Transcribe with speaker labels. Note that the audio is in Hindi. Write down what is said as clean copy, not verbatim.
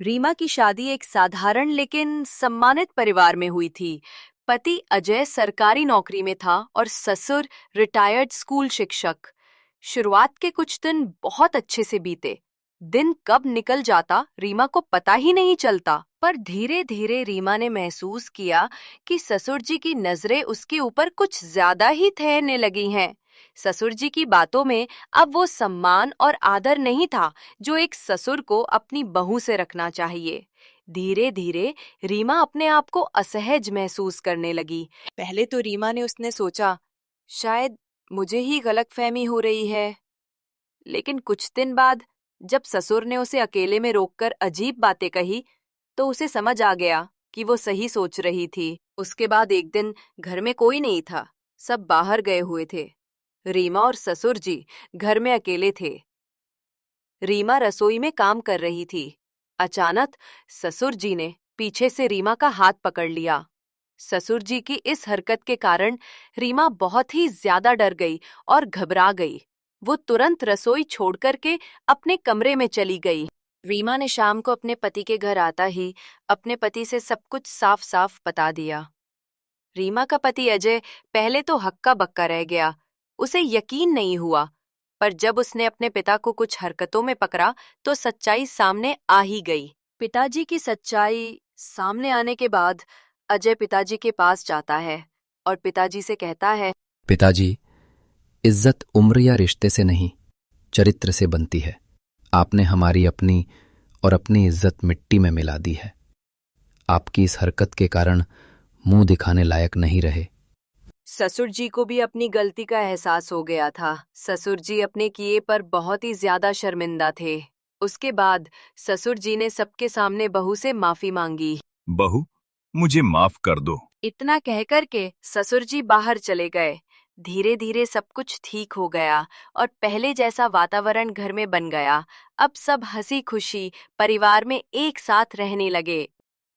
Speaker 1: रीमा की शादी एक साधारण लेकिन सम्मानित परिवार में हुई थी। पति अजय सरकारी नौकरी में था और ससुर रिटायर्ड स्कूल शिक्षक। शुरुआत के कुछ दिन बहुत अच्छे से बीते। दिन कब निकल जाता रीमा को पता ही नहीं चलता। पर धीरे धीरे रीमा ने महसूस किया कि ससुर जी की नजरें उसके ऊपर कुछ ज्यादा ही ठहरने लगी हैं। ससुर जी की बातों में अब वो सम्मान और आदर नहीं था जो एक ससुर को अपनी बहू से रखना चाहिए। धीरे धीरे रीमा अपने आप को असहज महसूस करने लगी। पहले तो रीमा ने उसने सोचा, शायद मुझे ही गलतफहमी हो रही है। लेकिन कुछ दिन बाद जब ससुर ने उसे अकेले में रोककर अजीब बातें कही, तो उसे समझ आ गया कि वो सही सोच रही थी। उसके बाद एक दिन घर में कोई नहीं था, सब बाहर गए हुए थे। रीमा और ससुर जी घर में अकेले थे। रीमा रसोई में काम कर रही थी। अचानक ससुर जी ने पीछे से रीमा का हाथ पकड़ लिया। ससुर जी की इस हरकत के कारण रीमा बहुत ही ज्यादा डर गई और घबरा गई। वो तुरंत रसोई छोड़कर के अपने कमरे में चली गई। रीमा ने शाम को अपने पति के घर आता ही अपने पति से सब कुछ साफ साफ बता दिया। रीमा का पति अजय पहले तो हक्का बक्का रह गया। उसे यकीन नहीं हुआ। पर जब उसने अपने पिता को कुछ हरकतों में पकड़ा तो सच्चाई सामने आ ही गई। पिताजी की सच्चाई सामने आने के बाद अजय पिताजी के पास जाता है और पिताजी से कहता है,
Speaker 2: पिताजी, इज्जत उम्र या रिश्ते से नहीं, चरित्र से बनती है। आपने हमारी अपनी और अपनी इज्जत मिट्टी में मिला दी है। आपकी इस हरकत के कारण मुंह दिखाने लायक नहीं रहे।
Speaker 1: ससुर जी को भी अपनी गलती का एहसास हो गया था। ससुर जी अपने किए पर बहुत ही ज्यादा शर्मिंदा थे। उसके बाद ससुर जी ने सबके सामने बहू से माफी मांगी।
Speaker 3: बहू, मुझे माफ कर दो।
Speaker 1: इतना कहकर के ससुर जी बाहर चले गए। धीरे धीरे सब कुछ ठीक हो गया और पहले जैसा वातावरण घर में बन गया। अब सब हंसी खुशी परिवार में एक साथ रहने लगे।